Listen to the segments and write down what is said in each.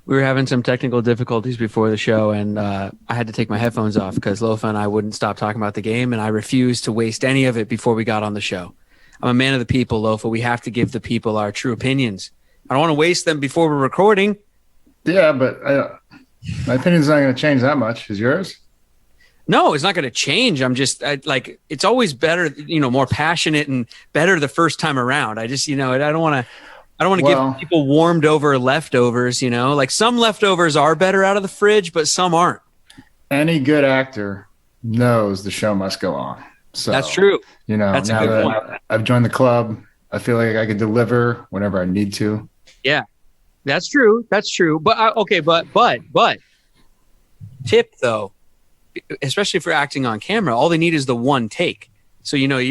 We were having some technical difficulties before the show, and I had to take my headphones off because Lofa and I wouldn't stop talking about the game, and I refused to waste any of it before we got on the show. I'm a man of the people, Lofa. We have to give the people our true opinions. I don't want to waste them before we're recording. Yeah, but my opinion's not going to change that much. Is yours? No, it's not going to change. I'm just it's always better, more passionate and better the first time around. I just, I don't want to give people warmed over leftovers, like some leftovers are better out of the fridge, but some aren't. Any good actor knows the show must go on. So that's true. That's now that I've joined the club, I feel like I can deliver whenever I need to. Yeah, that's true. That's true. But okay. But tip though, especially for acting on camera, all they need is the one take. So, you true.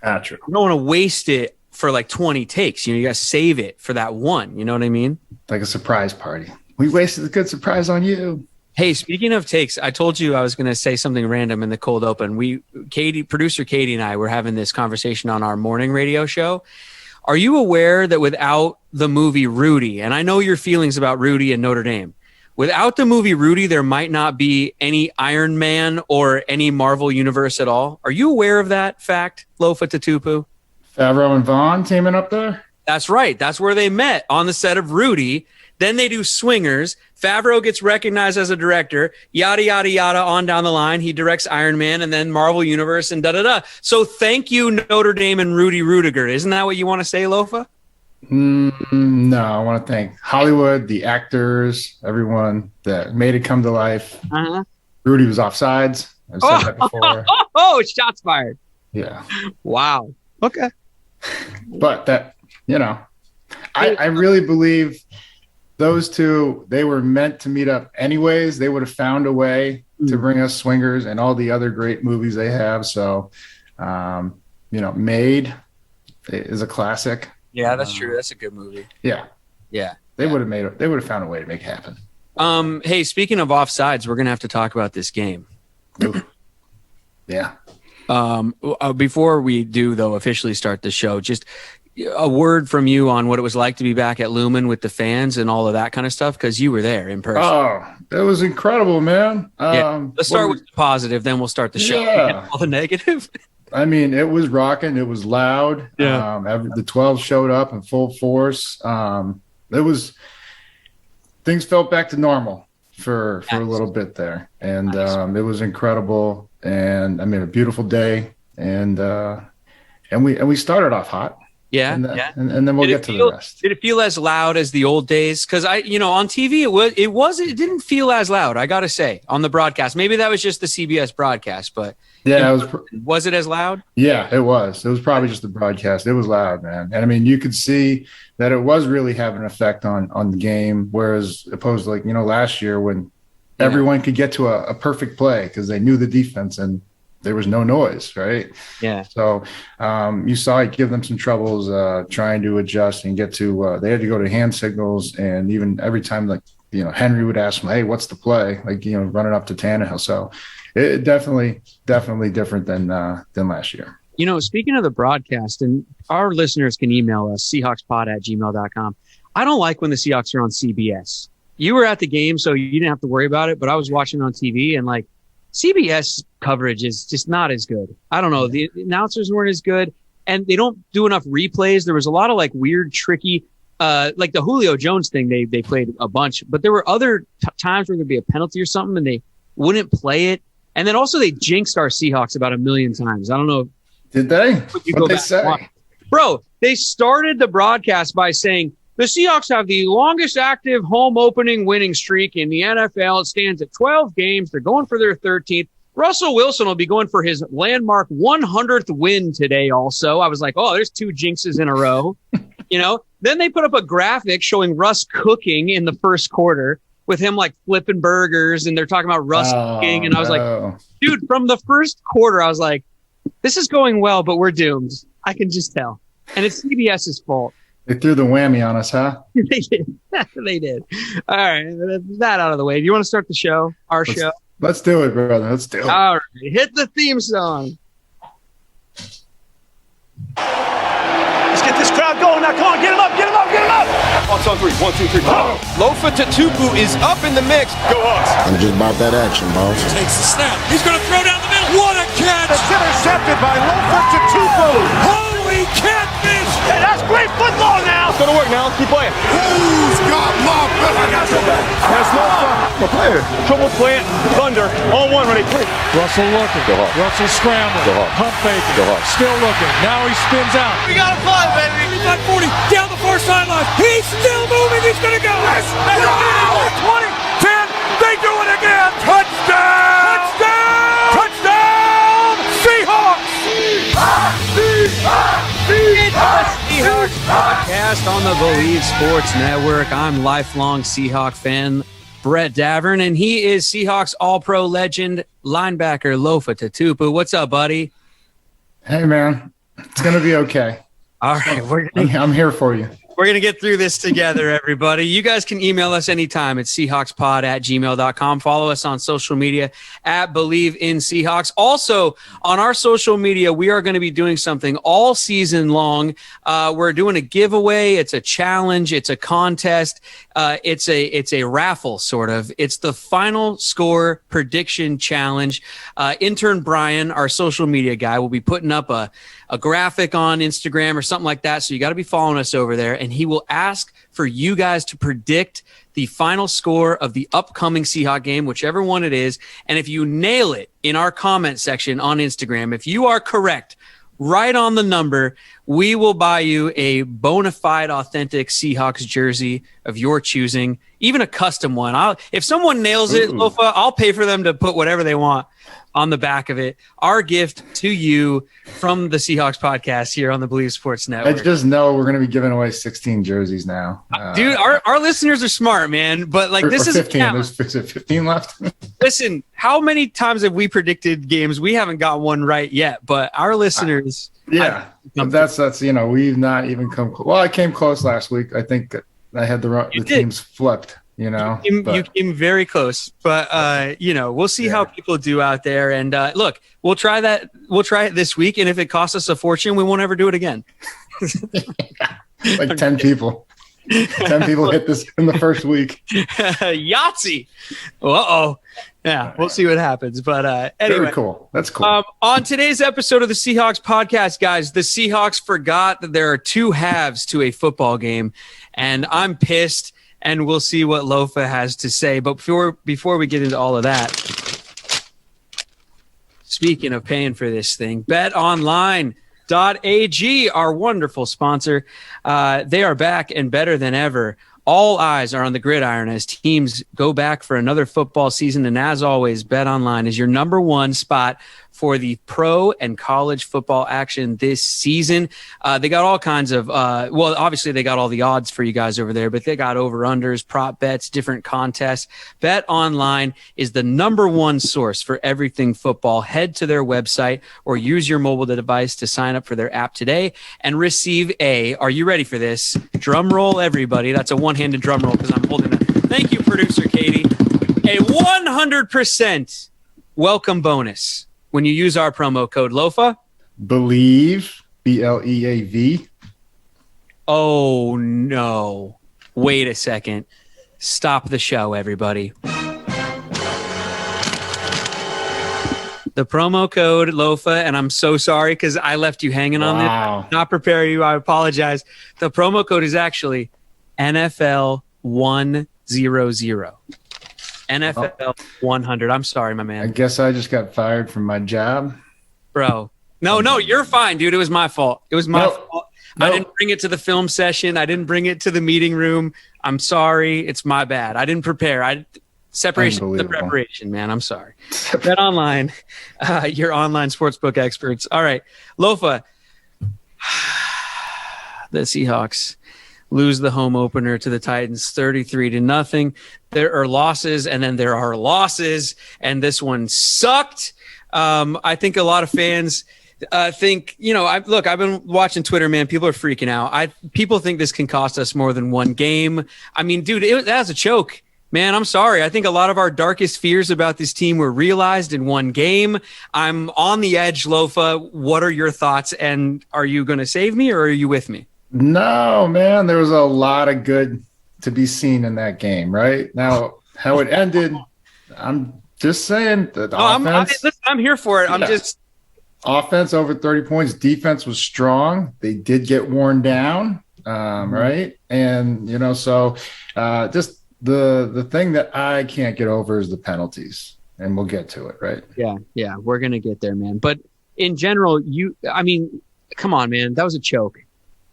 You don't want to waste it for like 20 takes. You got to save it for that one. You know what I mean? Like a surprise party. We wasted a good surprise on you. Hey, speaking of takes, I told you I was going to say something random in the cold open. Producer Katie and I were having this conversation on our morning radio show. Are you aware that without the movie Rudy, and I know your feelings about Rudy and Notre Dame, without the movie Rudy, there might not be any Iron Man or any Marvel universe at all. Are you aware of that fact, Lofa Tatupu? Favreau and Vaughn teaming up there? That's right. That's where they met, on the set of Rudy. Then they do Swingers. Favreau gets recognized as a director, yada, yada, yada, on down the line. He directs Iron Man and then Marvel Universe and da-da-da. So thank you, Notre Dame and Rudy Rudiger. Isn't that what you want to say, Lofa? No, I want to thank Hollywood, the actors, everyone that made it come to life. Uh-huh. Rudy was offsides. I've said that before. Oh, shots fired. Yeah. Wow. Okay. But that, I really believe those two, they were meant to meet up anyways. They would have found a way to bring us Swingers and all the other great movies they have. So, Made is a classic. Yeah, that's true. That's a good movie. Yeah. Yeah. They would have found a way to make it happen. Hey, speaking of offsides, we're going to have to talk about this game. Yeah. Before we do, though, officially start the show, just a word from you on what it was like to be back at Lumen with the fans and all of that kind of stuff, because you were there in person. Oh, it was incredible, man. Let's start with the positive, then we'll start the show. Yeah. All the negative. I mean, it was rocking. It was loud. Yeah. The 12 showed up in full force. Things felt back to normal for a little bit there. And it was incredible. And I mean, a beautiful day. And we started off hot. Yeah. And then we'll get to the rest. Did it feel as loud as the old days? Because on TV, it didn't feel as loud, I got to say, on the broadcast. Maybe that was just the CBS broadcast, but yeah, was it as loud? Yeah, it was. It was probably just the broadcast. It was loud, man. And I mean, you could see that it was really having an effect on the game. Whereas opposed to last year when everyone could get to a perfect play because they knew the defense and there was no noise, right? Yeah. So you saw it give them some troubles trying to adjust and get to they had to go to hand signals, and even every time Henry would ask them, hey, what's the play? Running up to Tannehill. So it definitely different than last year. Speaking of the broadcast, and our listeners can email us, seahawkspod@gmail.com. I don't like when the Seahawks are on CBS. You were at the game, so you didn't have to worry about it, but I was watching on TV, and CBS coverage is just not as good. I don't know. The announcers weren't as good, and they don't do enough replays. There was a lot of weird, tricky, like the Julio Jones thing. They played a bunch, but there were other times where there'd be a penalty or something, and they wouldn't play it. And then also they jinxed our Seahawks about 1 million times. I don't know. Did they? What'd they say? Bro, they started the broadcast by saying, the Seahawks have the longest active home opening winning streak in the NFL. It stands at 12 games. They're going for their 13th. Russell Wilson will be going for his landmark 100th win today also. I was like, oh, there's 2 jinxes in a row. Then they put up a graphic showing Russ cooking in the first quarter with him flipping burgers, and they're talking about Russ cooking. And I was like, dude, from the first quarter, I was like, this is going well, but we're doomed. I can just tell. And it's CBS's fault. They threw the whammy on us, huh? They did. They did. All right. That out of the way. Do you want to start the show? Show? Let's do it, brother. Let's do it. All right. Hit the theme song. Let's get this crowd going now. Come on, get him up, get him up, get him up. On 3. 1, 2, 3. Lofa Tatupu is up in the mix. Go Hawks. I'm just about that action, boss. Takes the snap. He's going to throw down the middle. What a catch. It's intercepted by Lofa Tatupu. Holy catfish. Hey, that's great football now. It's going to work now. Keep playing. Who's got my back? I got your back. That's Lofa. The player. Trouble plant. Thunder. On 1, ready. Russell looking. Russell scrambling. Pump faking. Still looking. Now he spins out. We got to fly, baby. 35-40. Down the far sideline. He's still moving. He's going to go. 20. 10. They do it again. Touchdown. Touchdown. Touchdown. Seahawks. It's the Seahawks podcast on the Bleav Sports Network. I'm lifelong Seahawk fan Brett Davern, and he is Seahawks All-Pro legend linebacker Lofa Tatupu. What's up, buddy? Hey, man. It's going to be okay. All right, I'm here for you. We're going to get through this together, everybody. You guys can email us anytime at seahawkspod@gmail.com. Follow us on social media at Bleav in Seahawks. Also, on our social media, we are going to be doing something all season long. We're doing a giveaway. It's a challenge. It's a contest. It's a raffle, sort of. It's the final score prediction challenge. Intern Brian, our social media guy, will be putting up a graphic on Instagram or something like that. So you got to be following us over there. And he will ask for you guys to predict the final score of the upcoming Seahawks game, whichever one it is. And if you nail it in our comment section on Instagram, if you are correct, right on the number, we will buy you a bona fide, authentic Seahawks jersey of your choosing, even a custom one. If someone nails it, Lofa, I'll pay for them to put whatever they want on the back of it. Our gift to you from the Seahawks podcast here on the Bleav Sports Network. I just know we're going to be giving away 16 jerseys now. Dude, our listeners are smart, man. But like, this is 15. There's 15 left. Listen, how many times have we predicted games? We haven't got one right yet, but our listeners. That's we've not even come. Well, I came close last week. I think I had the teams flipped. You came very close, but we'll see how people do out there. And look, we'll try that. We'll try it this week, and if it costs us a fortune, we won't ever do it again. Like 10 people. 10 people hit this in the first week. Yahtzee. Yeah, we'll see what happens. But anyway, very cool. That's cool. On today's episode of the Seahawks podcast, guys, the Seahawks forgot that there are two halves to a football game, and I'm pissed. And we'll see what Lofa has to say. But before we get into all of that, speaking of paying for this thing, BetOnline.ag, our wonderful sponsor, they are back and better than ever. All eyes are on the gridiron as teams go back for another football season. And as always, BetOnline is your number one spot for the pro and college football action this season. They got all kinds of, obviously they got all the odds for you guys over there, but they got over-unders, prop bets, different contests. BetOnline is the number one source for everything football. Head to their website or use your mobile device to sign up for their app today and receive are you ready for this? Drum roll, everybody. That's a one-handed drum roll because I'm holding it. Thank you, producer Katie. A 100% welcome bonus when you use our promo code Lofa. Bleav, BLEAV. Oh, no. Wait a second. Stop the show, everybody. The promo code Lofa, and I'm so sorry because I left you hanging on this. Not prepare you. I apologize. The promo code is actually NFL 100. NFL 100. I'm sorry, my man. I guess I just got fired from my job. Bro. No, you're fine, dude. It was my fault. Fault. I didn't bring it to the film session. I didn't bring it to the meeting room. I'm sorry. It's my bad. I didn't prepare. Separation the preparation, man. I'm sorry. BetOnline, your online sportsbook experts. All right, Lofa. The Seahawks lose the home opener to the Titans 33-0. There are losses, and then there are losses, and this one sucked. I think a lot of fans think, I've been watching Twitter, man. People are freaking out. People think this can cost us more than one game. I mean, dude, that was a choke. Man, I'm sorry. I think a lot of our darkest fears about this team were realized in one game. I'm on the edge, Lofa. What are your thoughts? And are you going to save me or are you with me? No, man, there was a lot of good to be seen in that game, right? Now, how it ended, I'm just saying that offense. I'm here for it. I'm just offense over 30 points. Defense was strong. They did get worn down, right? And so just the thing that I can't get over is the penalties, and we'll get to it, right? Yeah, we're gonna get there, man. But in general, come on, man, that was a choke.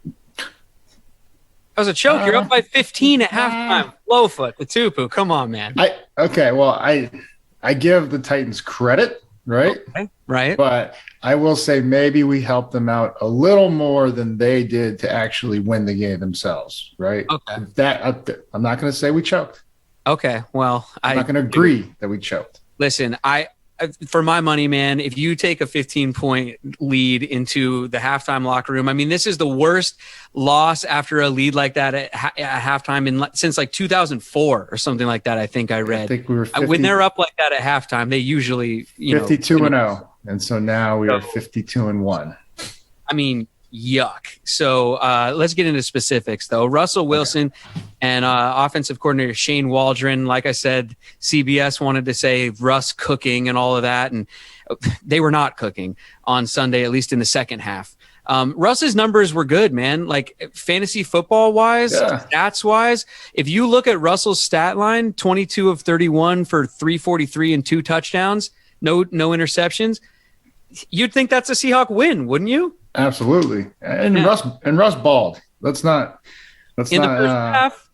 That was a choke. You're up by 15 at halftime. Lofa, the Tupu. Come on, man. I give the Titans credit, right? Okay, right. But I will say maybe we helped them out a little more than they did to actually win the game themselves, right? Okay. I'm not going to say we choked. Okay, well, I'm not going to agree that we choked. Listen, for my money, man, if you take a 15-point lead into the halftime locker room, I mean, this is the worst loss after a lead like that at halftime since like 2004 or something like that. I think I read. I think we were 50, when they're up like that at halftime, they usually 52-0, and so now we are 52-1. I mean, yuck. So let's get into specifics, though. Russell Wilson and offensive coordinator Shane Waldron, like I said, CBS wanted to say Russ cooking and all of that, and they were not cooking on Sunday, at least in the second half. Russ's numbers were good, man. Like fantasy football wise, stats wise, if you look at Russell's stat line, 22 of 31 for 343 and 2 touchdowns, no interceptions, you'd think that's a Seahawk win, wouldn't you? Absolutely. And Russ balled. Let's not in the first half.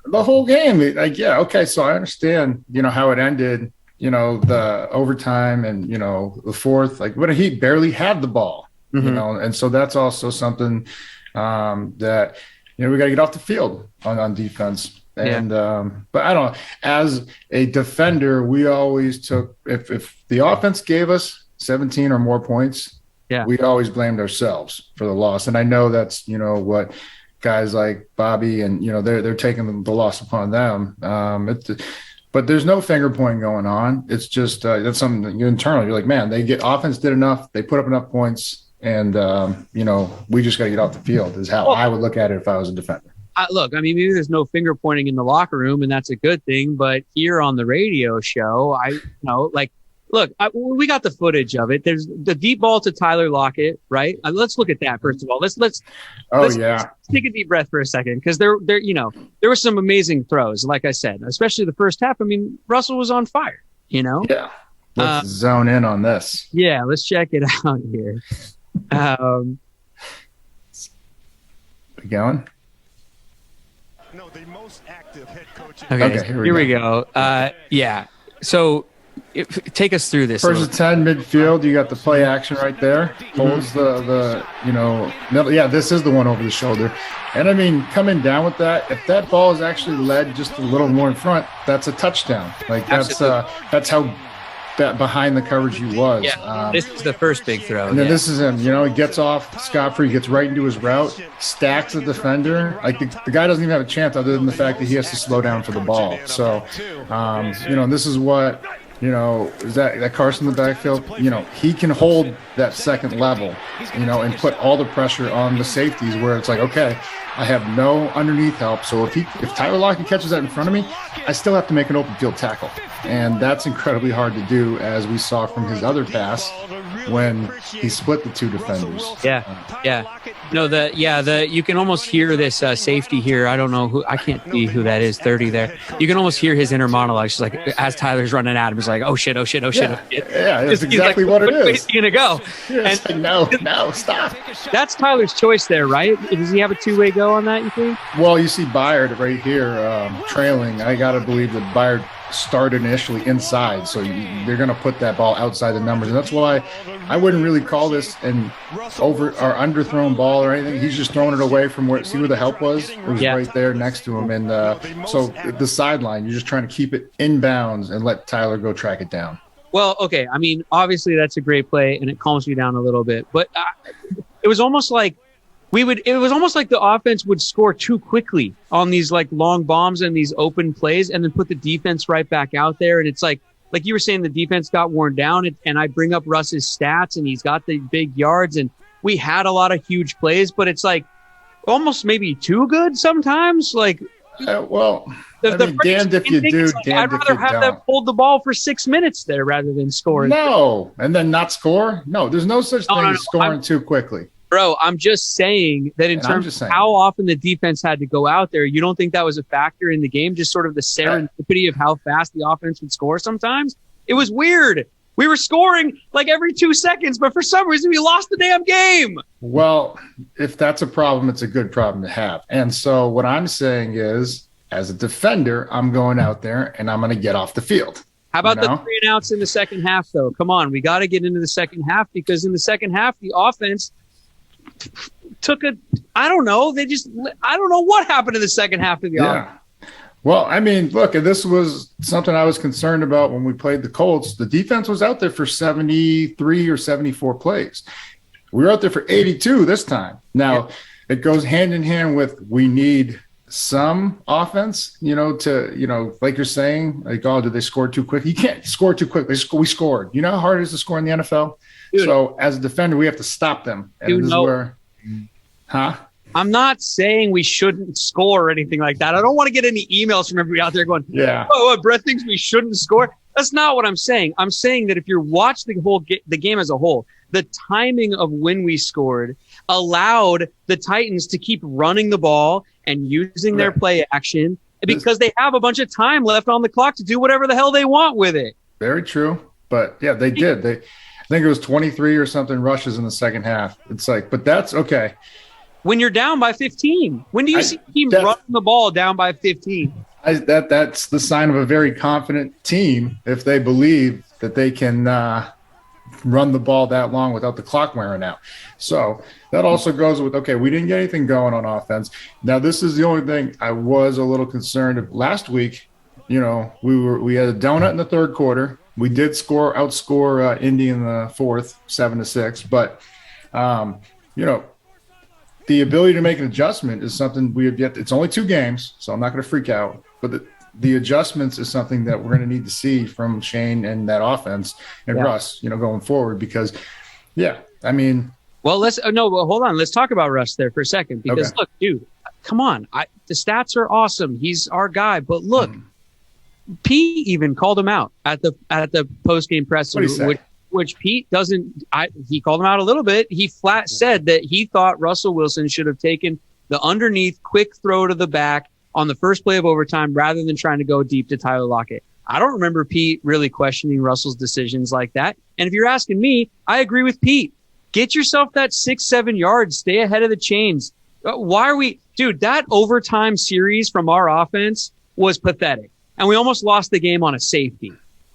The whole game. So I understand, how it ended, the overtime and, the fourth, like when he barely had the ball, and so that's also something that, we got to get off the field on defense. And, but I don't know, as a defender, we always took, if the offense gave us 17 or more points, we always blamed ourselves for the loss. And I know that's, what guys like Bobby and, they're taking the loss upon them. But there's no finger pointing going on. It's just that's something that you internally, you're like, man, offense did enough. They put up enough points. And, we just got to get off the field is how I would look at it if I was a defender. Look, I mean, maybe there's no finger pointing in the locker room, and that's a good thing. But here on the radio show, we got the footage of it. There's the deep ball to Tyler Lockett, right? Let's look at that first of all. Let's take a deep breath for a second, because there were some amazing throws. Like I said, especially the first half. I mean, Russell was on fire. Yeah. Let's zone in on this. Yeah, let's check it out here. We going? No, the most active head coach. Okay, here we go. So take us through this. First and 10 midfield. You got the play action right there. Holds the middle. Yeah, this is the one over the shoulder. And I mean, coming down with that, if that ball is actually led just a little more in front, that's a touchdown. Like that's how behind the coverage he was. Yeah, this is the first big throw. And then this is him. He gets off scot-free, gets right into his route, stacks the defender. Like the guy doesn't even have a chance other than the fact that he has to slow down for the ball. So, this is what. Is that Carson in the backfield? He can hold that second level, and put all the pressure on the safeties where it's like, okay, I have no underneath help. So if Tyler Lockett catches that in front of me, I still have to make an open field tackle. And that's incredibly hard to do, as we saw from his other pass when he split the two defenders. You can almost hear this safety here. I don't know who, I can't see who that is, 30 there. You can almost hear his inner monologue. She's like, as Tyler's running at him, he's like, oh shit. Yeah, that's exactly what it is. Where's he gonna go? And like, no, stop. That's Tyler's choice there, right? Does he have a two-way go on that, you think? Well, you see Byard right here trailing. I got to believe that Byard started initially inside, so they're going to put that ball outside the numbers, and that's why I wouldn't really call this an over or underthrown ball or anything. He's just throwing it away from where the help was. It was right there next to him, and so the sideline, you're just trying to keep it inbounds and let Tyler go track it down. Well, okay, I mean, obviously that's a great play, and it calms you down a little bit, but it was almost like the offense would score too quickly on these like long bombs and these open plays, and then put the defense right back out there. And it's like you were saying, the defense got worn down, and I bring up Russ's stats, and he's got the big yards, and we had a lot of huge plays, but it's like almost maybe too good sometimes. Like, damned if you do, damned I'd if rather you have don't. them hold the ball for 6 minutes there rather than score. No, and then not score? No, there's no such thing as scoring too quickly. Bro, I'm just saying that in terms of how often the defense had to go out there, you don't think that was a factor in the game? Just sort of the serendipity of how fast the offense would score sometimes? It was weird. We were scoring like every 2 seconds, but for some reason we lost the damn game. Well, if that's a problem, it's a good problem to have. And so what I'm saying is, as a defender, I'm going out there and I'm going to get off the field. How about the 3 and outs in the second half, though? Come on, we got to get into the second half, because in the second half, the offense took I don't know what happened in the second half of the offense. Well, I mean, look, this was something I was concerned about when we played the Colts. The defense was out there for 73 or 74 plays. We were out there for 82 this time. Now, it goes hand in hand with we need some offense, like you're saying, like, oh, did they score too quick? You can't score too quick. We scored. You know how hard it is to score in the NFL? Dude, so as a defender, we have to stop them. And this is where, I'm not saying we shouldn't score or anything like that. I don't want to get any emails from everybody out there going, Brett thinks we shouldn't score. That's not what I'm saying. I'm saying that if you're watching the game as a whole, the timing of when we scored allowed the Titans to keep running the ball and using their play action because they have a bunch of time left on the clock to do whatever the hell they want with it. Very true. But yeah, they did. I think it was 23 or something rushes in the second half. It's like, but that's okay. When you're down by 15, when do you see a team running the ball down by 15? That's the sign of a very confident team if they believe that they can run the ball that long without the clock wearing out. So that also goes with, okay, we didn't get anything going on offense. Now, this is the only thing I was a little concerned of. Last week, we had a donut in the third quarter. We did outscore Indy in the fourth, 7-6. But, the ability to make an adjustment is something we have yet. It's only 2 games, so I'm not going to freak out. But the adjustments is something that we're going to need to see from Shane and that offense and Russ, going forward. Because, I mean. Well, hold on. Let's talk about Russ there for a second. Because, look, dude, come on. The stats are awesome. He's our guy. But, look, Pete even called him out at the post-game press. Which Pete doesn't – he called him out a little bit. He flat said that he thought Russell Wilson should have taken the underneath quick throw to the back on the first play of overtime rather than trying to go deep to Tyler Lockett. I don't remember Pete really questioning Russell's decisions like that. And if you're asking me, I agree with Pete. Get yourself that 6-7 yards. Stay ahead of the chains. Why are we – dude, that overtime series from our offense was pathetic. And we almost lost the game on a safety.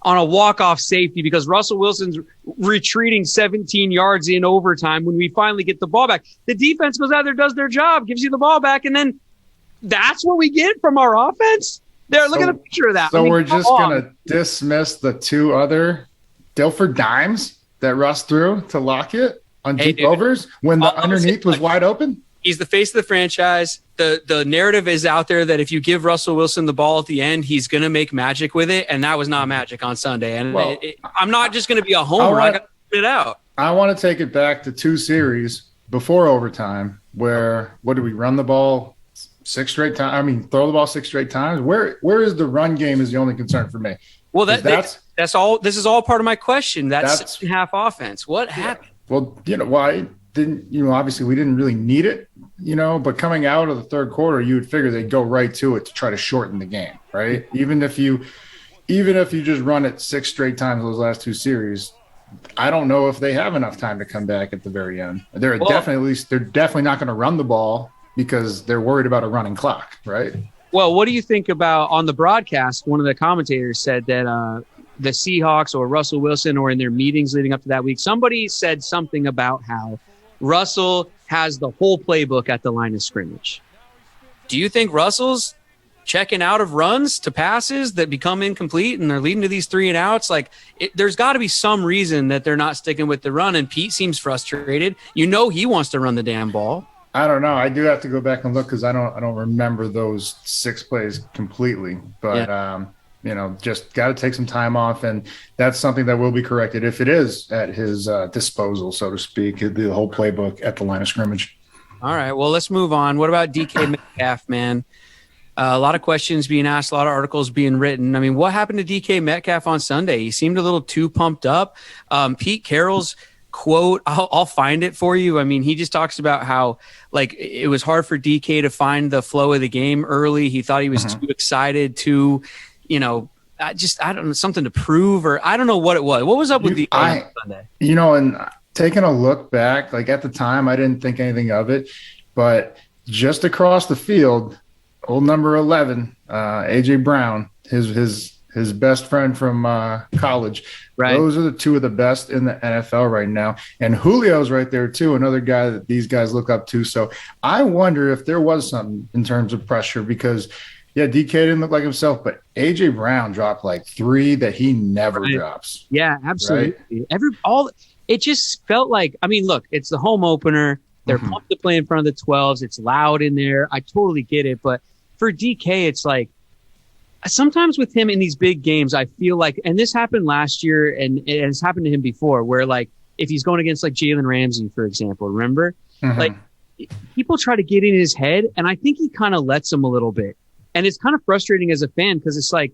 On a walk-off safety because Russell Wilson's retreating 17 yards in overtime when we finally get the ball back. The defense goes out there, does their job, gives you the ball back, and then that's what we get from our offense? Look at the picture of that. So we're just going to dismiss the 2 other Dilfer dimes that Russ threw to Lockett on deep overs when the underneath was wide open? He's the face of the franchise. The narrative is out there that if you give Russell Wilson the ball at the end, he's going to make magic with it, and that was not magic on Sunday. And I'm not just going to be a homer. I got to put it out. I want to take it back to 2 series before overtime where, what did we run the ball 6 straight times? I mean, throw the ball 6 straight times. Where is the run game is the only concern for me. Well, that's all. This is all part of my question. That's second half offense. What happened? Well, why didn't, obviously we didn't really need it, but coming out of the third quarter, you would figure they'd go right to it to try to shorten the game, right? Even if you just run it 6 straight times those last 2 series, I don't know if they have enough time to come back at the very end. They're definitely not going to run the ball because they're worried about a running clock, right? Well, what do you think about on the broadcast? One of the commentators said that the Seahawks or Russell Wilson or in their meetings leading up to that week, somebody said something about how Russell has the whole playbook at the line of scrimmage. Do you think Russell's checking out of runs to passes that become incomplete and they're leading to these 3 and outs? There's got to be some reason that they're not sticking with the run, and Pete seems frustrated. He wants to run the damn ball. I don't know. I do have to go back and look because I don't remember those 6 plays completely. But just got to take some time off, and that's something that will be corrected if it is at his disposal, so to speak, the whole playbook at the line of scrimmage. All right. Well, let's move on. What about DK Metcalf, man? A lot of questions being asked, a lot of articles being written. I mean, what happened to DK Metcalf on Sunday? He seemed a little too pumped up. Pete Carroll's quote, I'll find it for you. I mean, he just talks about how like it was hard for DK to find the flow of the game early. He thought he was too excited to, I don't know, something to prove, or I don't know what it was. What was up with DK on Sunday? And taking a look back, like at the time, I didn't think anything of it, but just across the field, old number 11, AJ Brown, his best friend from college. Right. Those are the two of the best in the NFL right now. And Julio's right there too, another guy that these guys look up to. So I wonder if there was something in terms of pressure because, yeah, DK didn't look like himself, but AJ Brown dropped like 3 that he never drops. Yeah, absolutely. Right? It just felt like, I mean, look, it's the home opener. They're pumped to play in front of the 12s. It's loud in there. I totally get it. But for DK, it's like, sometimes with him in these big games, I feel like, and this happened last year and it has happened to him before, where like if he's going against like Jalen Ramsey, for example, remember? Like people try to get in his head and I think he kind of lets them a little bit. And it's kind of frustrating as a fan because it's like,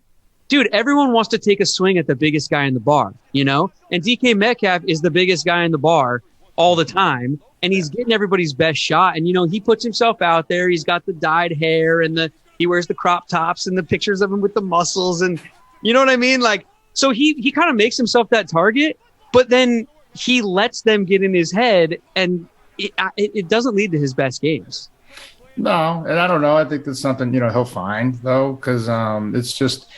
dude, everyone wants to take a swing at the biggest guy in the bar, And DK Metcalf is the biggest guy in the bar all the time. And he's getting everybody's best shot. And, he puts himself out there. He's got the dyed hair and he wears the crop tops and the pictures of him with the muscles. And you know what I mean? Like, so he kind of makes himself that target, but then he lets them get in his head and it doesn't lead to his best games. No. And I don't know. I think that's something, he'll find though. Cause it's just,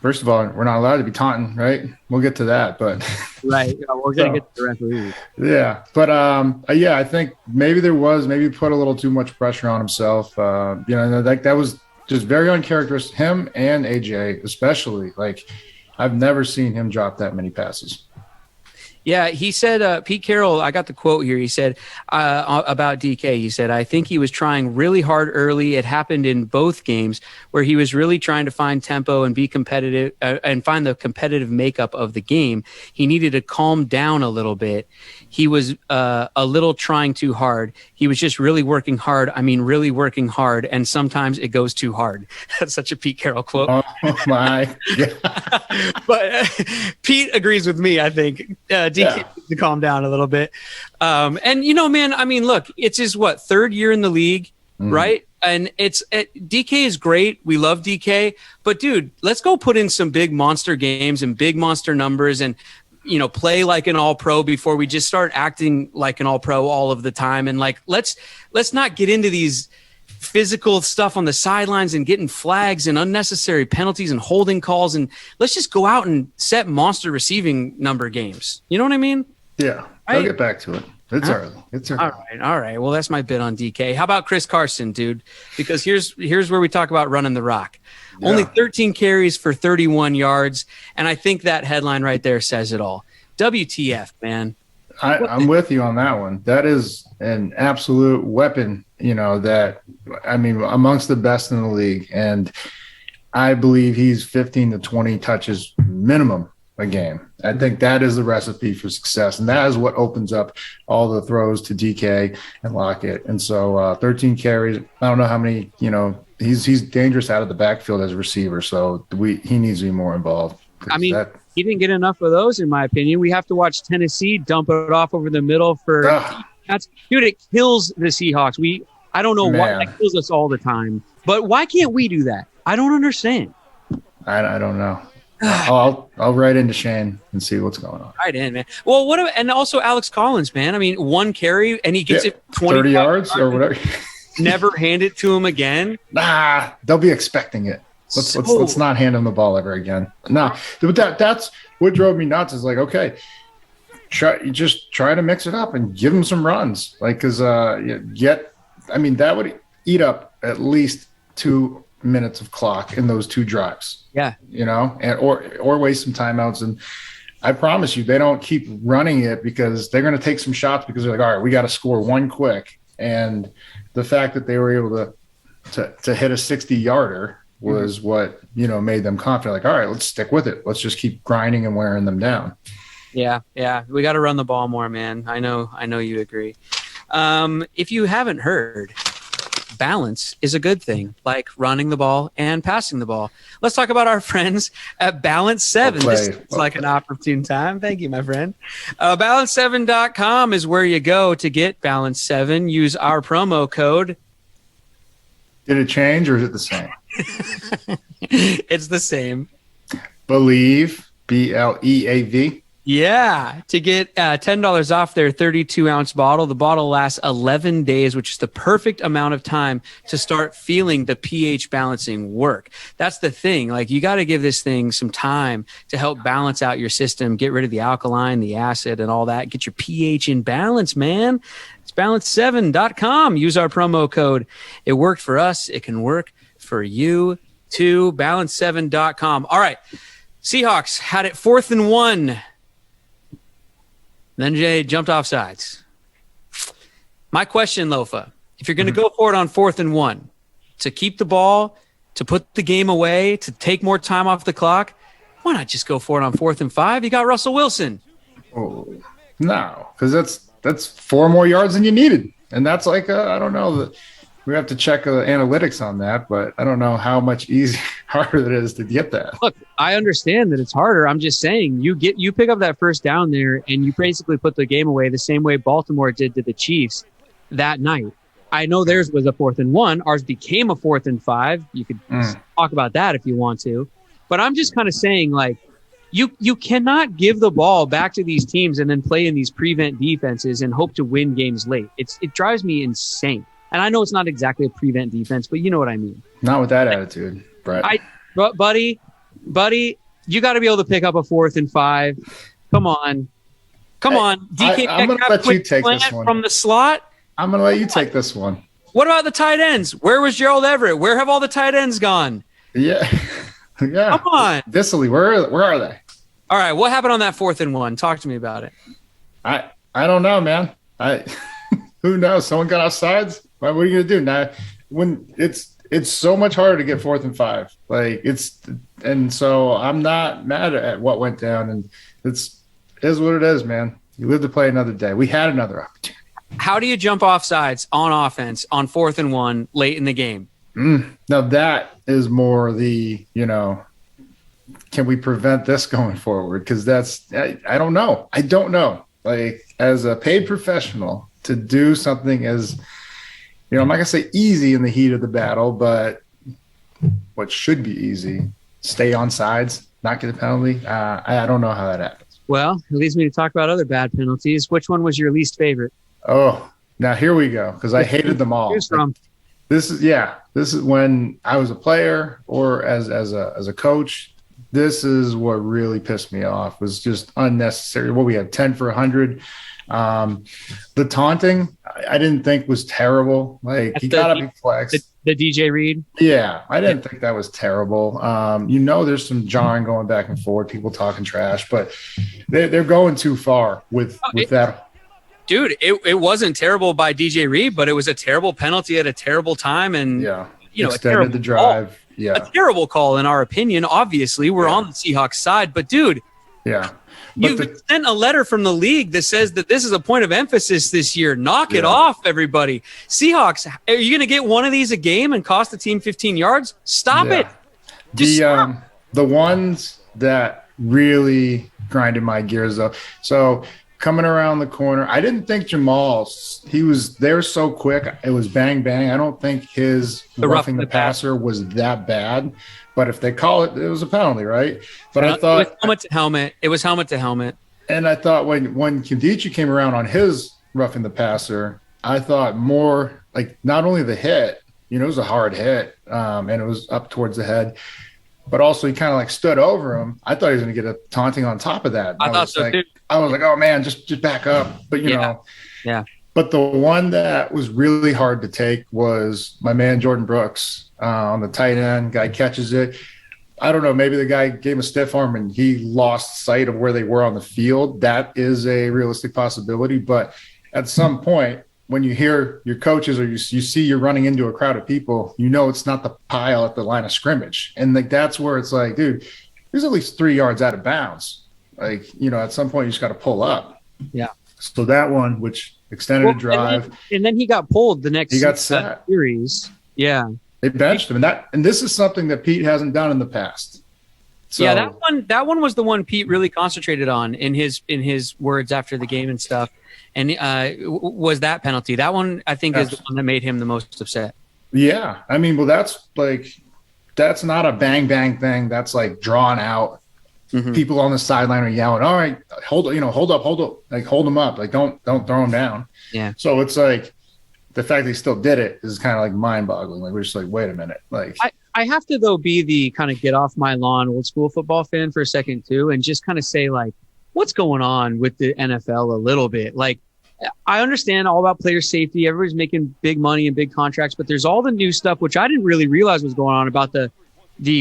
first of all, we're not allowed to be taunting, right? We'll get to that, but right. We're going to get to the referee. Yeah. But I think maybe he put a little too much pressure on himself. That was just very uncharacteristic. Him and AJ, especially. Like, I've never seen him drop that many passes. Yeah, he said, Pete Carroll, I got the quote here. He said about DK, he said, I think he was trying really hard early. It happened in both games where he was really trying to find tempo and be competitive and find the competitive makeup of the game. He needed to calm down a little bit. He was a little trying too hard. He was just really working hard. I mean, really working hard. And sometimes it goes too hard. That's such a Pete Carroll quote. Oh, my God. But Pete agrees with me, I think. DK needs to calm down a little bit. And, man, I mean, look, it's his, third year in the league, right? And DK is great. We love DK. But, dude, let's go put in some big monster games and big monster numbers and, play like an all-pro before we just start acting like an all-pro all of the time. And, like, let's not get into these physical stuff on the sidelines and getting flags and unnecessary penalties and holding calls, and let's just go out and set monster receiving number games. You know what I mean? Yeah, I'll get back to it. It's early. All right. Well, that's my bit on DK. How about Chris Carson, dude? Because here's where we talk about running the rock. Yeah. Only 13 carries for 31 yards, and I think that headline right there says it all. WTF, man. I'm with you on that one. That is an absolute weapon, amongst the best in the league. And I believe he's 15 to 20 touches minimum a game. I think that is the recipe for success. And that is what opens up all the throws to DK and Lockett. And so 13 carries, I don't know how many, he's dangerous out of the backfield as a receiver. So he needs to be more involved. He didn't get enough of those, in my opinion. We have to watch Tennessee dump it off over the middle dude, it kills the Seahawks. I don't know why that kills us all the time. But why can't we do that? I don't understand. I don't know. I'll write into Shane and see what's going on. Right in, man. Well, and also Alex Collins, man. I mean, one carry and he gets it 30 yards or whatever. Never hand it to him again. Nah, they'll be expecting it. Let's not hand him the ball ever again. No, but that's what drove me nuts. Is like, okay, try to mix it up and give him some runs. Like, because that would eat up at least 2 minutes of clock in those 2 drives. Yeah, and or waste some timeouts. And I promise you, they don't keep running it because they're going to take some shots because they're like, all right, we got to score one quick. And the fact that they were able to hit a 60-yarder was what, made them confident. Like, all right, let's stick with it. Let's just keep grinding and wearing them down. Yeah. We got to run the ball more, man. I know you agree. If you haven't heard, balance is a good thing, like running the ball and passing the ball. Let's talk about our friends at Balance 7. This is like an opportune time. Thank you, my friend. Balance7.com is where you go to get Balance 7. Use our promo code. Did it change or is it the same? It's the same. Bleav, Bleav. Yeah, to get $10 off their 32-ounce bottle. The bottle lasts 11 days, which is the perfect amount of time to start feeling the pH balancing work. That's the thing. Like, you got to give this thing some time to help balance out your system, get rid of the alkaline, the acid, and all that. Get your pH in balance, man. It's balance7.com. Use our promo code. It worked for us. It can work for you too. Balance7.com. All right. Seahawks had it 4th and 1. Then Jay jumped off sides. My question, Lofa, if you're going to go for it on 4th and 1, to keep the ball, to put the game away, to take more time off the clock, why not just go for it on 4th and 5? You got Russell Wilson. Oh, no, because that's 4 more yards than you needed. And that's like, I don't know, we have to check analytics on that, but I don't know how much harder it is to get that. Look, I understand that it's harder. I'm just saying you pick up that first down there and you basically put the game away the same way Baltimore did to the Chiefs that night. I know theirs was a 4th and 1. Ours became a 4th and 5. You could talk about that if you want to. But I'm just kind of saying, like, you cannot give the ball back to these teams and then play in these prevent defenses and hope to win games late. It drives me insane. And I know it's not exactly a prevent defense, but you know what I mean. Not with that attitude, Brett. Buddy, you got to be able to pick up a 4th and 5. Come on. DK I'm going to let you take this one. From the slot? I'm going to let you take this one. What about the tight ends? Where was Gerald Everett? Where have all the tight ends gone? Yeah. Yeah. Come on. Dissily, where are they? All right. What happened on that 4th and 1? Talk to me about it. I don't know, man. Who knows? Someone got off sides? What are you gonna do now? When it's so much harder to get 4th and 5. And so I'm not mad at what went down, and is what it is, man. You live to play another day. We had another opportunity. How do you jump off sides on offense on 4th and 1 late in the game? Now that is more the, can we prevent this going forward? Because I don't know. I don't know. Like, as a paid professional, to do something as, I'm not going to say easy in the heat of the battle, but what should be easy, stay on sides, not get a penalty. I don't know how that happens. Well, it leads me to talk about other bad penalties. Which one was your least favorite? Oh, now here we go, because I hated them all. This is when I was a player or as a coach. This is what really pissed me off, was just unnecessary. What we had 10 for 100. The taunting, I didn't think was terrible. Like, you gotta be flexed. The DJ Reed. Yeah, I didn't think that was terrible. There's some jarring going back and forth, people talking trash, but they're going too far with that. Dude, it wasn't terrible by DJ Reed, but it was a terrible penalty at a terrible time, and extended the drive. Call. Yeah, a terrible call in our opinion. Obviously, we're on the Seahawks side, but dude, you sent a letter from the league that says that this is a point of emphasis this year. Knock it off, everybody. Seahawks, are you going to get one of these a game and cost the team 15 yards? Stop it. The ones that really grinded my gears, though. So coming around the corner, I didn't think Jamal, they were so quick. It was bang, bang. I don't think his roughing the passer was that bad. But if they call it, it was a penalty, right? But I thought it was helmet to helmet. And I thought when Nkemdiche came around on his roughing the passer, I thought more like not only the hit, it was a hard hit, and it was up towards the head, but also he kind of like stood over him. I thought he was going to get a taunting on top of that. I thought so too. I was like, oh man, just back up. But you know. But the one that was really hard to take was my man Jordan Brooks on the tight end. Guy catches it. I don't know. Maybe the guy gave him a stiff arm and he lost sight of where they were on the field. That is a realistic possibility. But at some point, when you hear your coaches or you see you're running into a crowd of people, it's not the pile at the line of scrimmage. And that's where it's like, dude, there's at least 3 yards out of bounds. Like, at some point you just got to pull up. Yeah. So that one, which extended a drive. And then he got pulled the next He got set. series. Yeah. They benched him. And this is something that Pete hasn't done in the past. So, yeah, that one was the one Pete really concentrated on in his words after the game and stuff. And was that penalty. That one, I think, is the one that made him the most upset. Yeah. I mean, well, that's not a bang, bang thing. That's like drawn out. Mm-hmm. People on the sideline are yelling, all right, hold up. Like, hold him up. Like, don't throw him down. Yeah. So it's like the fact that he still did it is kind of like mind-boggling. Like, we're just like, wait a minute. Like, I have to, though, be the kind of get off my lawn old school football fan for a second, too, and just kind of say, like, what's going on with the NFL a little bit? Like, I understand all about player safety. Everybody's making big money and big contracts, but there's all the new stuff, which I didn't really realize was going on about the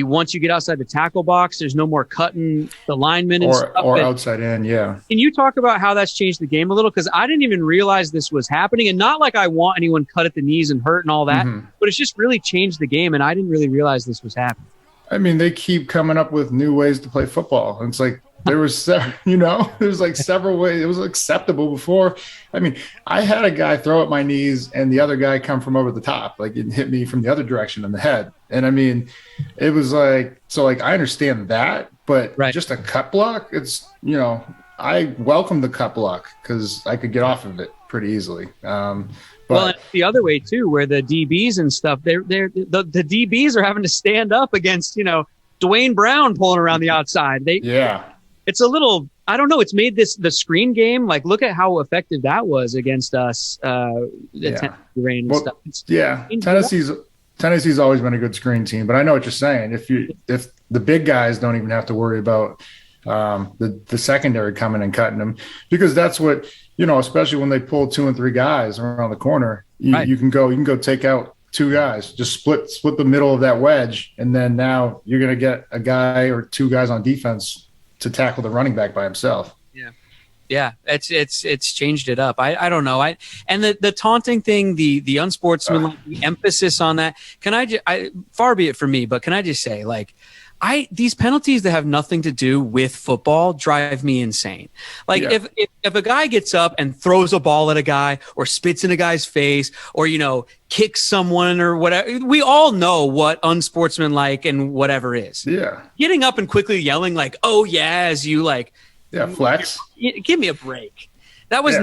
once you get outside the tackle box, there's no more cutting the linemen and stuff. Or outside in, yeah. Can you talk about how that's changed the game a little? Because I didn't even realize this was happening. And not like I want anyone cut at the knees and hurt and all that, but it's just really changed the game, and I didn't really realize this was happening. I mean, they keep coming up with new ways to play football. And it's like, there was, there's like several ways. It was acceptable before. I mean, I had a guy throw at my knees and the other guy come from over the top, like it hit me from the other direction in the head. And I mean, it was like, so like, I understand that, but just a cut block, it's, I welcome the cut block because I could get off of it pretty easily. Well, and the other way too, where the DBs and stuff, the DBs are having to stand up against, Dwayne Brown pulling around the outside. It's a little, I don't know. It's made the screen game. Like, look at how effective that was against us. Tennessee rain and stuff. Tennessee's always been a good screen team, but I know what you're saying. If the big guys don't even have to worry about the secondary coming and cutting them, because that's what, especially when they pull 2 and 3 guys around the corner, you can go take out 2 guys, just split the middle of that wedge, and then now you're going to get a guy or 2 guys on defense to tackle the running back by himself. Yeah, it's changed it up. I don't know. And the taunting thing, the unsportsmanlike, the emphasis on that. Far be it from me, but can I just say, like, these penalties that have nothing to do with football drive me insane. Like, if a guy gets up and throws a ball at a guy or spits in a guy's face or, kicks someone or whatever, we all know what unsportsmanlike and whatever is. Yeah. Getting up and quickly yelling like, oh yeah, as you like, flex. Give me a break. That was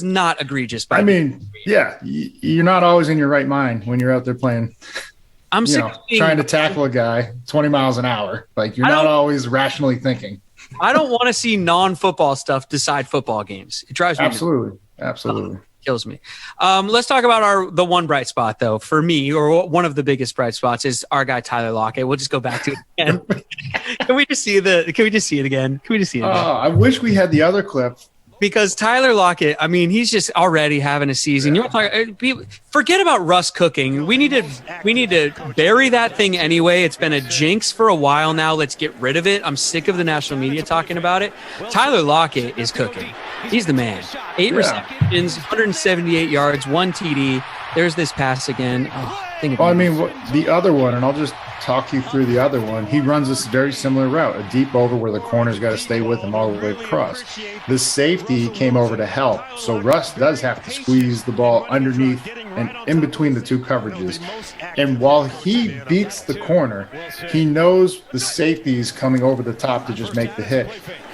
not egregious. You're not always in your right mind when you're out there playing. I'm sick of trying to tackle a guy 20 miles an hour. Like, you're not always rationally thinking. I don't want to see non-football stuff decide football games. It drives me Absolutely. Kills me. Let's talk about the one bright spot, though, for me, or one of the biggest bright spots, is our guy Tyler Lockett. We'll just go back to it again. Can we just see it again? I wish we had the other clip. Because Tyler Lockett, I mean, he's just already having a season. Forget about Russ cooking. We need to bury that thing anyway. It's been a jinx for a while now. Let's get rid of it. I'm sick of the national media talking about it. Tyler Lockett is cooking. He's the man. 8 receptions, 178 yards, 1 TD. There's this pass again. The other one, and I'll just talk you through the other one. He runs this very similar route, a deep over where the corner's got to stay with him all the way across. The safety came over to help, so Russ does have to squeeze the ball underneath and in between the 2 coverages. And while he beats the corner, he knows the safety's coming over the top to just make the hit.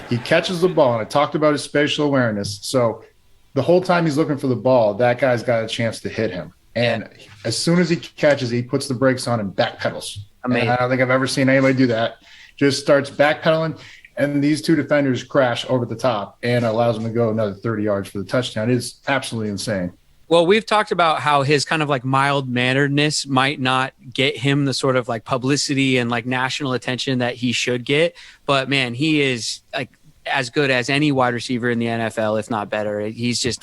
He catches the ball, and I talked about his spatial awareness. So the whole time he's looking for the ball, that guy's got a chance to hit him. And as soon as he catches, he puts the brakes on and backpedals. Amazing. And I don't think I've ever seen anybody do that. Just starts backpedaling, and these 2 defenders crash over the top and allows him to go another 30 yards for the touchdown. It's absolutely insane. Well, we've talked about how his kind of like mild-manneredness might not get him the sort of like publicity and like national attention that he should get. But, man, he is like as good as any wide receiver in the NFL, if not better.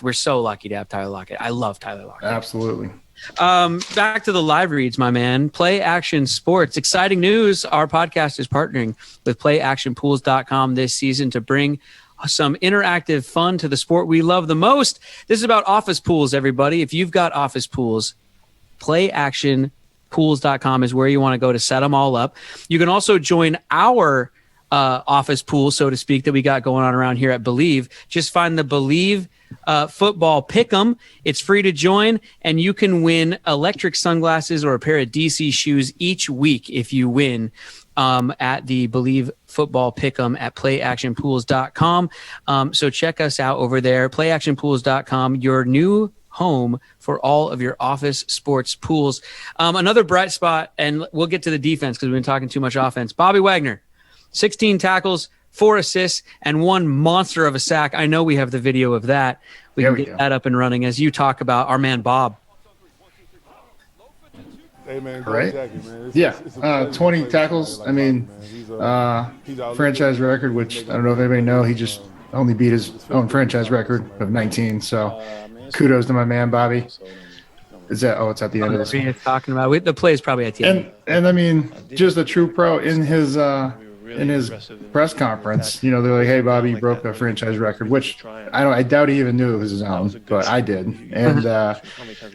We're so lucky to have Tyler Lockett. I love Tyler Lockett. Absolutely. Back to the live reads, my man. Play Action Sports. Exciting news. Our podcast is partnering with playactionpools.com this season to bring some interactive fun to the sport we love the most. This is about office pools, everybody. If you've got office pools, playactionpools.com is where you want to go to set them all up. You can also join our office pool, so to speak, that we got going on around here at Bleav. Just find the Bleav football pick'em. It's free to join, and you can win electric sunglasses or a pair of DC shoes each week if you win at the Bleav football pick'em at playactionpools.com. So check us out over there, playactionpools.com, your new home for all of your office sports pools. Another bright spot, and we'll get to the defense because we've been talking too much offense. Bobby Wagner, 16 tackles, 4 assists, and 1 monster of a sack. I know we have the video of that. We can get that up and running as you talk about our man Bob. Hey, man, Right? Jacket, man. Yeah, 20 tackles. I mean, franchise record, which I don't know if anybody know. He just only beat his own franchise record of 19. So kudos to my man, Bobby. Is that? Oh, it's at the end of this one. Talking about the play is probably at the end. And I mean, just a true pro in his press conference. You know, they're like, "Hey, Bobby, you broke a franchise record," which I doubt he even knew it was his own, but I did. And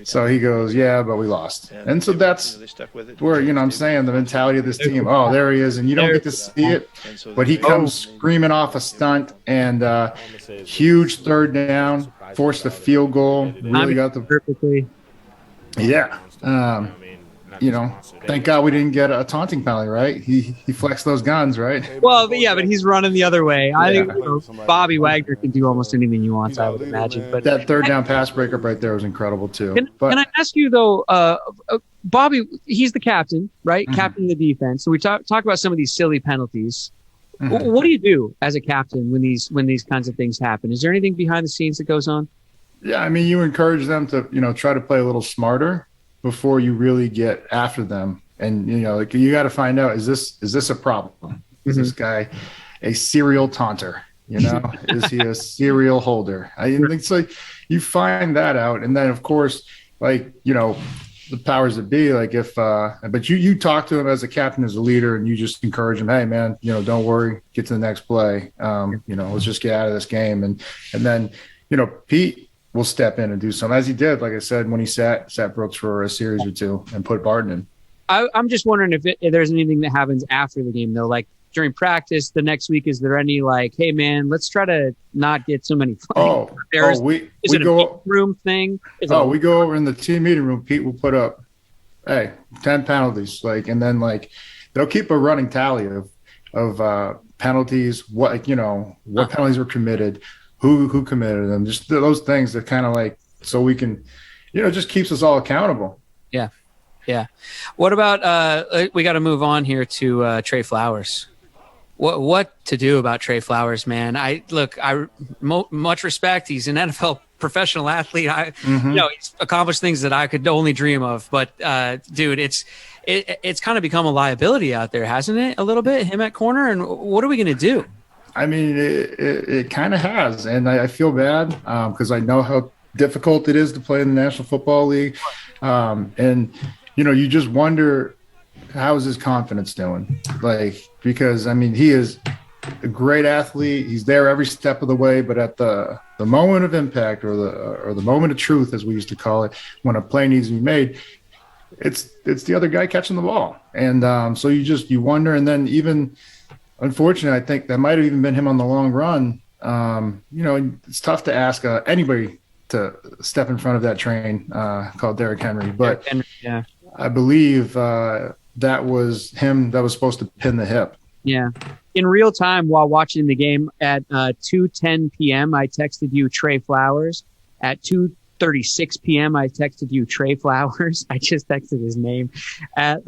so he goes, "Yeah, but we lost." And so that's where, you know, I'm saying the mentality of this team. Oh, there he is, and you don't get to see it, but he comes screaming off a stunt and huge third down, forced a field goal, really got the perfectly. Yeah. You know, thank God we didn't get a taunting penalty, right? He flexed those guns, right? Well, but yeah, but he's running the other way. I think Bobby Wagner can do almost anything he wants, I would imagine. But that third down pass breakup right there was incredible too. Can I ask you though, Bobby? He's the captain, right? Mm-hmm. Captain of the defense. So we talk about some of these silly penalties. Mm-hmm. What do you do as a captain when these kinds of things happen? Is there anything behind the scenes that goes on? Yeah, I mean, you encourage them to, you know, try to play a little smarter before you really get after them. And, you know, like, you got to find out, is this a problem? Is this guy a serial taunter? You know, is he a serial holder? I think it's like you find that out. And then, of course, like, you know, the powers that be, like but you talk to him as a captain, as a leader, and you just encourage him, hey, man, you know, don't worry, get to the next play. You know, let's just get out of this game. And then, you know, Pete will step in and do something, as he did, like I said, when he sat Brooks for a series or two and put Barton in. I'm just wondering if there's anything that happens after the game, though, like during practice the next week. Is there any like, hey, man, let's try to not get so many flags? Is it a meeting room thing? We go over in the team meeting room. Pete will put up, hey, 10 penalties, like, and then like they'll keep a running tally of penalties, what penalties were committed, who committed them, just those things that kind of like, so we can, you know, just keeps us all accountable. Yeah. Yeah. What about, we got to move on here to Trey Flowers. What to do about Trey Flowers, man? Much respect. He's an NFL professional athlete. You know, he's accomplished things that I could only dream of, but dude, it's kind of become a liability out there, hasn't it? A little bit, him at corner. And what are we going to do? I mean, it kind of has, and I feel bad because I know how difficult it is to play in the National Football League, and you know, you just wonder, how is his confidence doing? Like, because I mean, he is a great athlete. He's there every step of the way, but at the moment of impact or the moment of truth, as we used to call it, when a play needs to be made, it's the other guy catching the ball, and so you wonder, and then even. Unfortunately, I think that might have even been him on the long run. You know, it's tough to ask anybody to step in front of that train called Derrick Henry. But yeah. I Bleav that was him that was supposed to pin the hip. Yeah. In real time while watching the game at 2:10 p.m., I texted you Trey Flowers. At 2:36 p.m., I texted you Trey Flowers. I just texted his name. At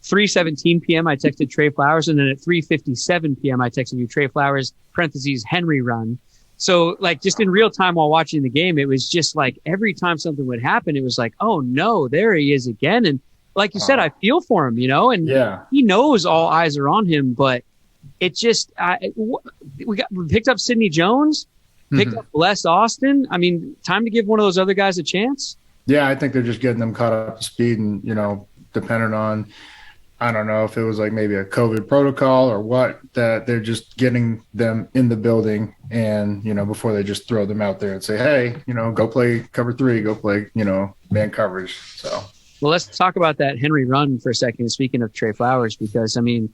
3:17 p.m., I texted Trey Flowers, and then at 3:57 p.m., I texted you Trey Flowers, parentheses, Henry run. So, like, just in real time while watching the game, it was just like every time something would happen, it was like, oh, no, there he is again. And like you said, I feel for him, you know, and he knows all eyes are on him, but it just we picked up Sidney Jones, picked up Les Austin. I mean, time to give one of those other guys a chance. Yeah, I think they're just getting them caught up to speed, and, you know, depending on – I don't know if it was like maybe a COVID protocol or what, that they're just getting them in the building and, you know, before they just throw them out there and say, hey, you know, go play cover 3, go play, you know, man coverage. So, well, let's talk about that Henry run for a second. Speaking of Trey Flowers, because I mean,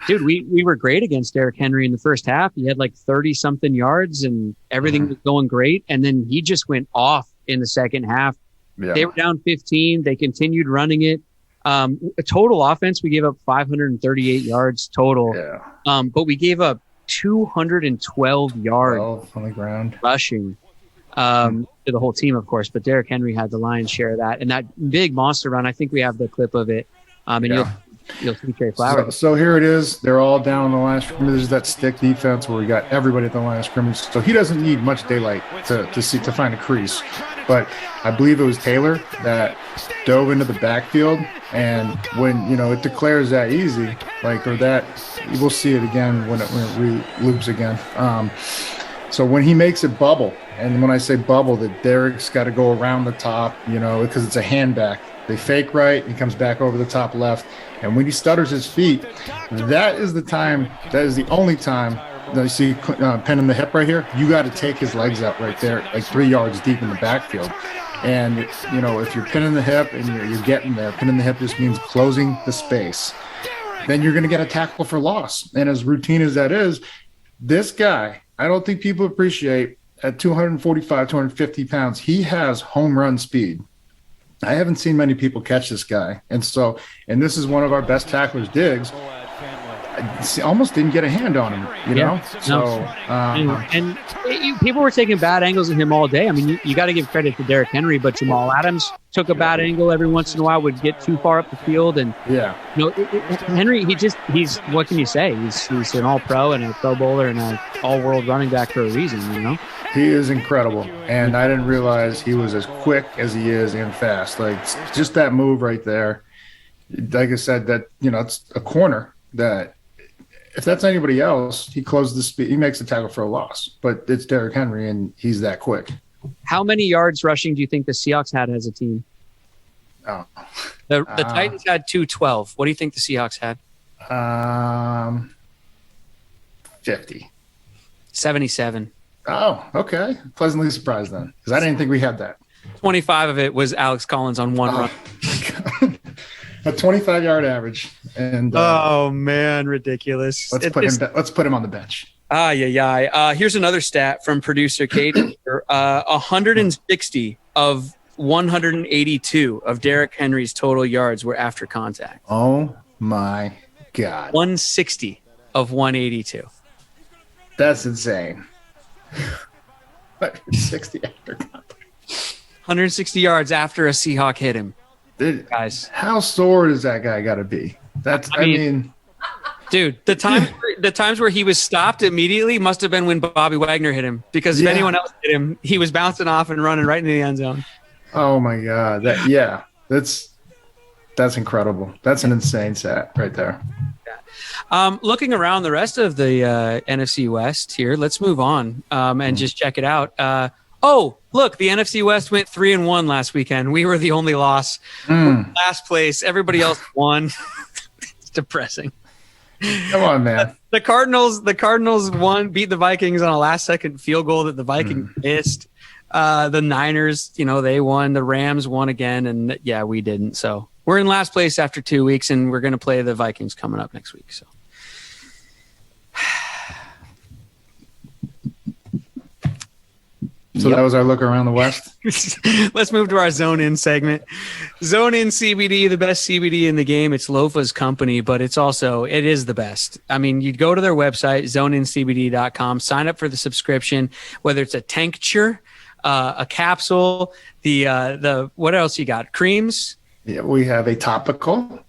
Dude, we were great against Derrick Henry in the first half. He had like 30-something yards and everything was going great. And then he just went off in the second half. Yeah. They were down 15. They continued running it. A total offense, we gave up 538 yards total. Yeah. But we gave up 212 yards on the ground rushing to the whole team, of course. But Derrick Henry had the lion's share of that. And that big monster run, I think we have the clip of it. And you'll see Tre Flowers. So here it is. They're all down on the line of scrimmage. There's that stick defense where we got everybody at the line of scrimmage. So he doesn't need much daylight to find a crease. But I Bleav it was Taylor that dove into the backfield. And when, it declares that easy, or that, we'll see it again when it loops again. So when he makes it bubble, and when I say bubble, that Derrick's got to go around the top, because it's a hand back. They fake right, he comes back over the top left. And when he stutters his feet, that is the only time that you see pin in the hip right here. You got to take his legs out right there, 3 yards deep in the backfield. And, if you're pinning the hip and you're getting there, pinning the hip just means closing the space. Then you're going to get a tackle for loss. And as routine as that is, this guy, I don't think people appreciate at 245, 250 pounds, he has home run speed. I haven't seen many people catch this guy. And this is one of our best tacklers, Diggs. I almost didn't get a hand on him, know? So, and people were taking bad angles at him all day. I mean, you got to give credit to Derrick Henry, but Jamal Adams took a bad angle every once in a while, would get too far up the field. And, Henry, he's what can you say? He's an all-pro and a Pro Bowler and an all-world running back for a reason, He is incredible, and I didn't realize he was as quick as he is and fast. Just that move right there. Like I said, that it's a corner that if that's anybody else, he closes the speed. He makes the tackle for a loss, but it's Derrick Henry, and he's that quick. How many yards rushing do you think the Seahawks had as a team? Oh, the Titans had 212. What do you think the Seahawks had? 50. 77. Oh, okay. Pleasantly surprised then, because I didn't think we had that. 25 of it was Alex Collins on one run. A 25-yard average. And oh man, ridiculous. Let's put him on the bench. Here's another stat from producer Kate. 160 of 182 of Derrick Henry's total yards were after contact. Oh my God. 160 of 182. That's insane. 160 after contact. 160 yards after a Seahawk hit him. Guys, how sore does that guy got to be? I mean, dude, the times where he was stopped immediately must have been when Bobby Wagner hit him, because if anyone else hit him, he was bouncing off and running right into the end zone. Oh my God, that's incredible. That's an insane stat right there. Looking around the rest of the NFC West here, let's move on and just check it out. Look, the NFC West went 3-1 last weekend. We were the only loss. Last place. Everybody else won. It's depressing. Come on, man. The Cardinals beat the Vikings on a last-second field goal that the Vikings missed. The Niners, they won. The Rams won again, and we didn't. So we're in last place after 2 weeks, and we're going to play the Vikings coming up next week. So that was our look around the West. Let's move to our Zone In segment. Zone In CBD, the best CBD in the game. It's Lofa's company, but it is the best. I mean, you'd go to their website, zoneincbd.com, sign up for the subscription, whether it's a tincture, a capsule, the what else you got? Creams? Yeah, we have a topical.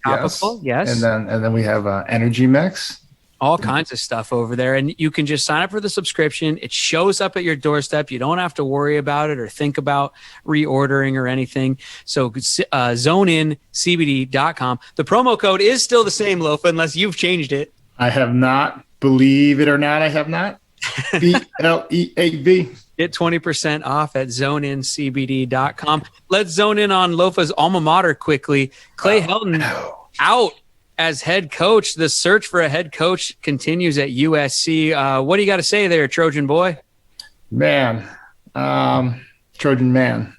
Yes. And then we have energy mix. All kinds of stuff over there. And you can just sign up for the subscription. It shows up at your doorstep. You don't have to worry about it or think about reordering or anything. So zoneincbd.com. The promo code is still the same, Lofa, unless you've changed it. I have not. Believe it or not, I have not. BLEAV. Get 20% off at zoneincbd.com. Let's zone in on Lofa's alma mater quickly. Clay Helton out as head coach. The search for a head coach continues at USC. What do you got to say there, Trojan boy? Man, Trojan man.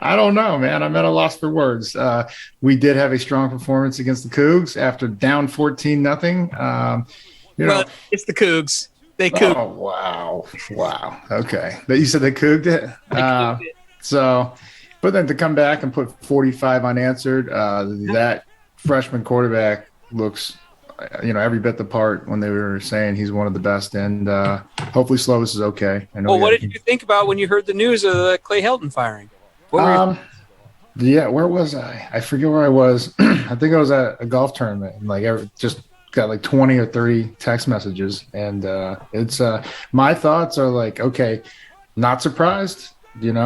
I don't know, man. I'm at a loss for words. We did have a strong performance against the Cougs after down 14-0. Well, it's the Cougs. They couged. Oh, wow. Okay. But you said they couged it? So, but then to come back and put 45 unanswered, that freshman quarterback looks, every bit the part when they were saying he's one of the best. And hopefully Slovis is okay. Well, what did you think about when you heard the news of the Clay Helton firing? Yeah, where was I? I forget where I was. I think I was at a golf tournament. And just got like 20 or 30 text messages. And it's my thoughts are like, okay, not surprised, and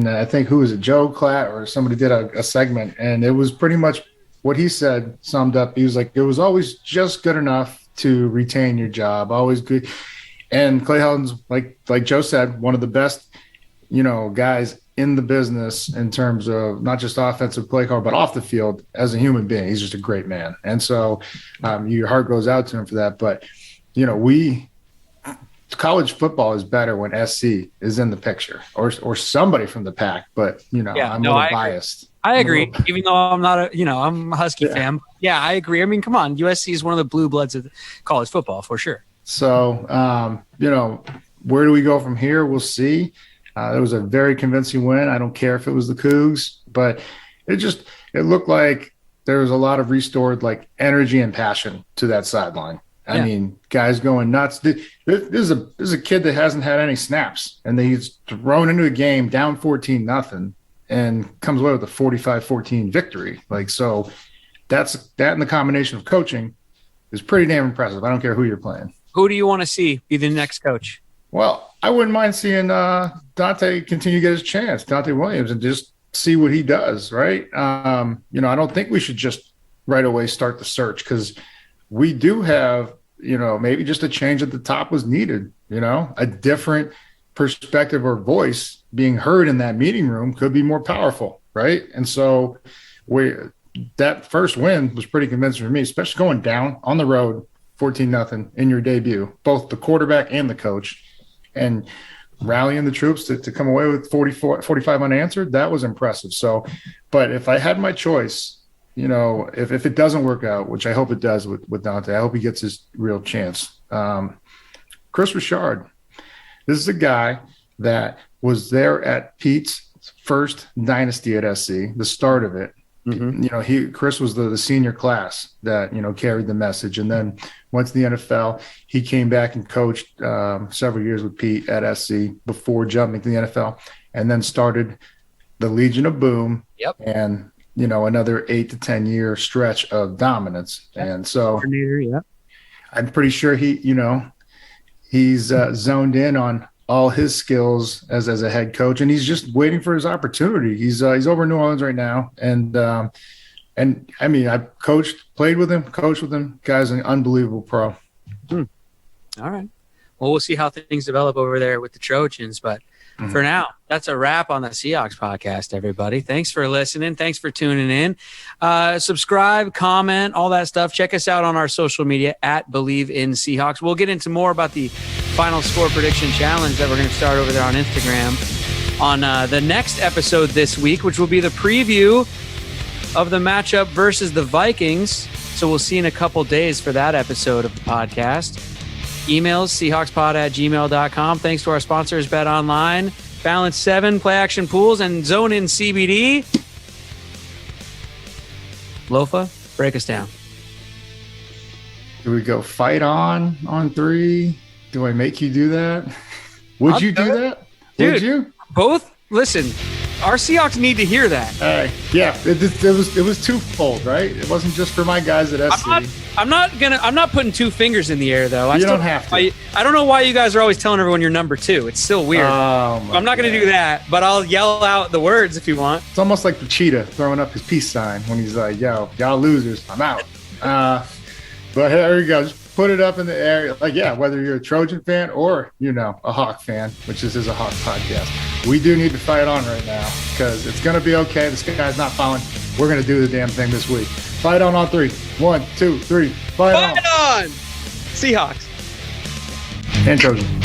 I think who was it, Joe Klatt or somebody did a segment, and it was pretty much what he said summed up. He was like, it was always just good enough to retain your job, always good. And Clay Helton's like Joe said, one of the best, guys in the business in terms of not just offensive play call, but off the field as a human being. He's just a great man. And so your heart goes out to him for that. But, college football is better when SC is in the picture or somebody from the pack. But, I'm a little biased. I agree, even though I'm not I'm a Husky fan. Yeah, I agree. I mean, come on. USC is one of the blue bloods of college football for sure. So, where do we go from here? We'll see. It was a very convincing win. I don't care if it was the Cougs, but it looked like there was a lot of restored energy and passion to that sideline. I mean, guys going nuts. This is a kid that hasn't had any snaps, and he's thrown into a game down 14-0 and comes away with a 45-14 victory. So that and the combination of coaching is pretty damn impressive. I don't care who you're playing. Who do you want to see be the next coach? Well, I wouldn't mind seeing Dante continue to get his chance, Dante Williams, and just see what he does, right? I don't think we should just right away start the search because we do have, maybe just a change at the top was needed, a different perspective or voice being heard in that meeting room could be more powerful, right? And so that first win was pretty convincing for me, especially going down on the road 14-0 in your debut, both the quarterback and the coach. And rallying the troops to come away with 45 unanswered, that was impressive. So, but if I had my choice, if it doesn't work out, which I hope it does with Dante, I hope he gets his real chance. Chris Richard, this is a guy that was there at Pete's first dynasty at SC, the start of it. Mm-hmm. Chris was the senior class that, carried the message, and then went to the NFL. He came back and coached several years with Pete at SC before jumping to the NFL, and then started the Legion of Boom. Yep. And, another 8 to 10 year stretch of dominance. Yep. And so I'm pretty sure he's zoned in on all his skills as a head coach, and he's just waiting for his opportunity. He's over in New Orleans right now, and I mean, I've coached with him. Guy's an unbelievable pro. All right. Well, we'll see how things develop over there with the Trojans, but for now, that's a wrap on the Seahawks podcast, everybody. Thanks for listening. Thanks for tuning in. Subscribe, comment, all that stuff. Check us out on our social media at Bleav in Seahawks. We'll get into more about the final score prediction challenge that we're going to start over there on Instagram on the next episode this week, which will be the preview of the matchup versus the Vikings. So we'll see in a couple days for that episode of the podcast. Emails, seahawkspod@gmail.com. Thanks to our sponsors, Bet Online, Balance 7, Play Action Pools, and Zone In CBD. Lofa, break us down. Do we go fight on 3? Do I make you do that? Would you do that? Dude, would you? Both? Listen, our Seahawks need to hear that. Yeah, it was twofold, right? It wasn't just for my guys at SC. I'm not putting two fingers in the air though. You don't have to. I don't know why you guys are always telling everyone you're number 2. It's still weird. I'm not going to do that, but I'll yell out the words if you want. It's almost like the cheetah throwing up his peace sign when he's like, "Yo, y'all losers, I'm out." But here you go. Just put it up in the air. Whether you're a Trojan fan or, a Hawk fan, which this is a Hawk podcast, we do need to fight on right now because it's going to be okay. This guy's not falling. We're going to do the damn thing this week. Fight on 3. 1, 2, 3. Fight on. Seahawks. And Trojan.